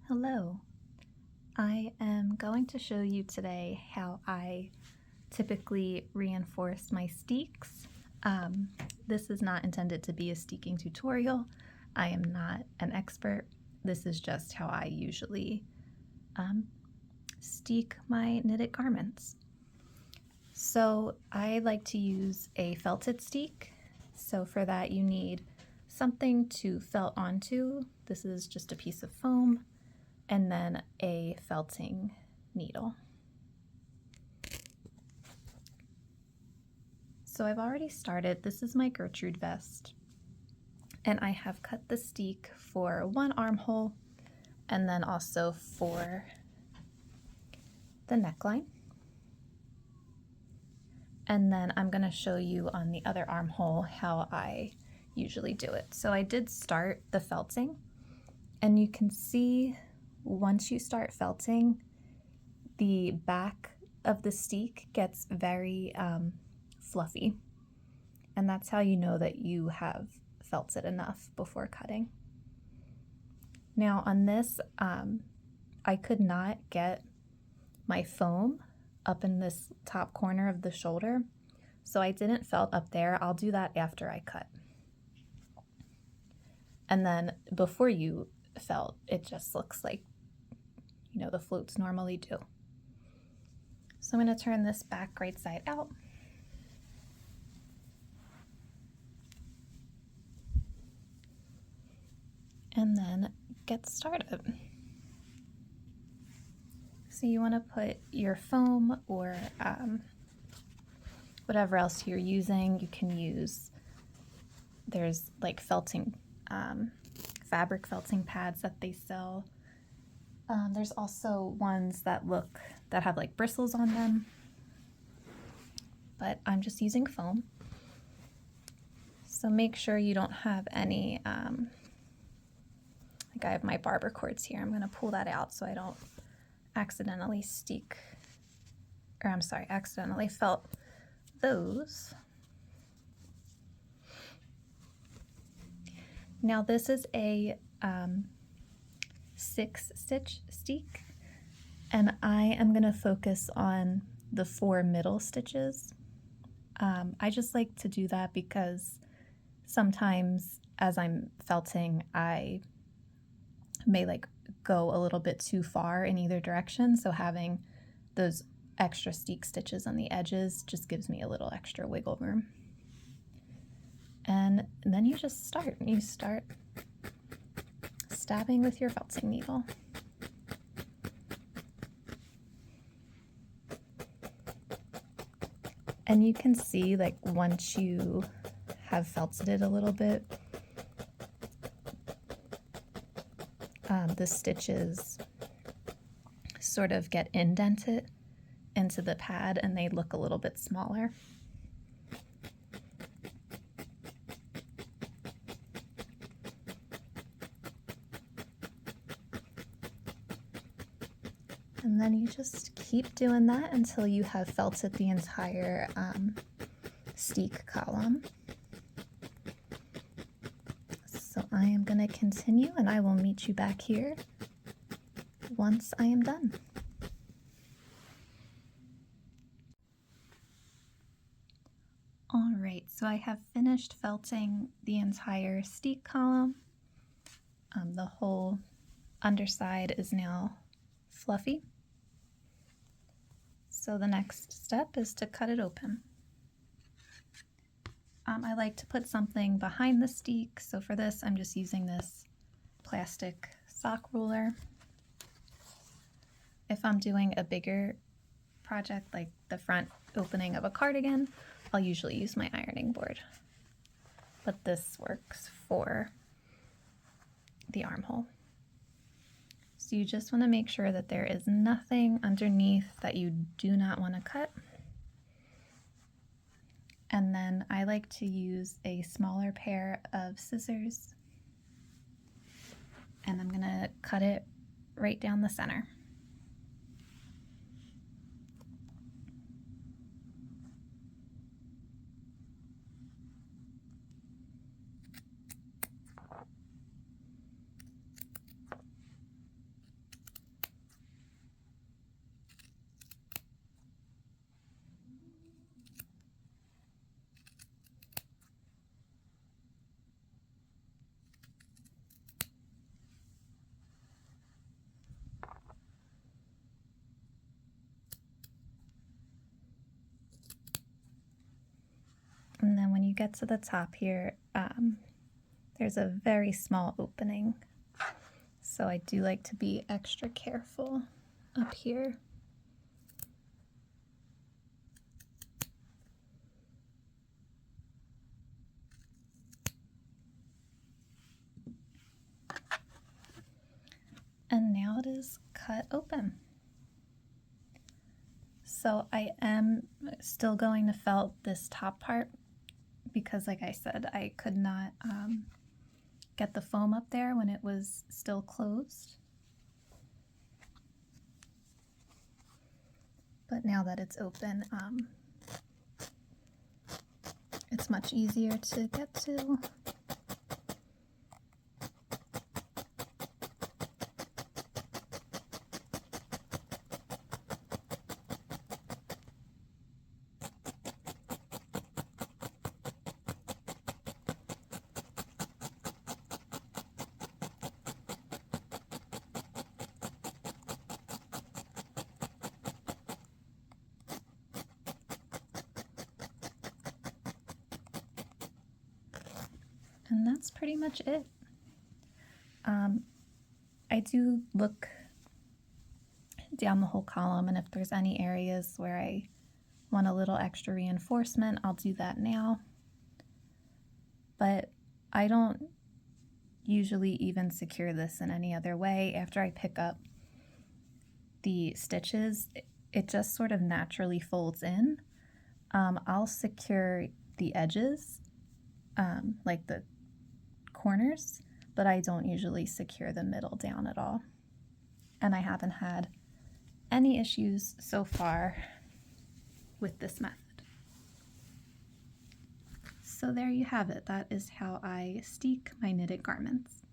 Hello, I am going to show you today how I typically reinforce my steeks. This is not intended to be a steeking tutorial. I am not an expert. This is just how I usually steek my knitted garments. So I like to use a felted steek. So for that you need something to felt onto. This is just a piece of foam and then a felting needle. So I've already started. This is my Gertrude vest, and I have cut the steek for one armhole and then also for the neckline. And then I'm going to show you on the other armhole how I usually do it. So I did start the felting, and you can see once you start felting, the back of the steek gets very fluffy, and that's how you know that you have felted enough before cutting. Now on this, I could not get my foam up in this top corner of the shoulder, so I didn't felt up there. I'll do that after I cut. And then before you felt, it just looks like, you know, the floats normally do. So I'm going to turn this back right side out. And then get started. So you want to put your foam or whatever else you're using. You can use, there's like felting, fabric felting pads that they sell. There's also ones that have like bristles on them, but I'm just using foam. So make sure you don't have any, like I have my barber cords here. I'm going to pull that out so I don't accidentally accidentally felt those. Now this is a 6-stitch steek, and I am going to focus on the 4 middle stitches. I just like to do that because sometimes as I'm felting, I may like go a little bit too far in either direction, so having those extra steek stitches on the edges just gives me a little extra wiggle room. And then you just start stabbing with your felting needle. And you can see, like, once you have felted it a little bit, the stitches sort of get indented into the pad and they look a little bit smaller. And then you just keep doing that until you have felted the entire steek column. So I am going to continue, and I will meet you back here once I am done. Alright, so I have finished felting the entire steek column. The whole underside is now fluffy. So the next step is to cut it open. I like to put something behind the steek, so for this I'm just using this plastic sock ruler. If I'm doing a bigger project like the front opening of a cardigan, I'll usually use my ironing board, but this works for the armhole. So you just want to make sure that there is nothing underneath that you do not want to cut. And then I like to use a smaller pair of scissors, and I'm going to cut it right down the center. get to the top here, there's a very small opening. So I do like to be extra careful up here. And now it is cut open. So I am still going to felt this top part because, like I said, I could not get the foam up there when it was still closed. But now that it's open, it's much easier to get to. And that's pretty much it. I do look down the whole column, and if there's any areas where I want a little extra reinforcement, I'll do that now. But I don't usually even secure this in any other way. After I pick up the stitches, it just sort of naturally folds in. I'll secure the edges, like the corners, but I don't usually secure the middle down at all. And I haven't had any issues so far with this method. So there you have it. That is how I steek my knitted garments.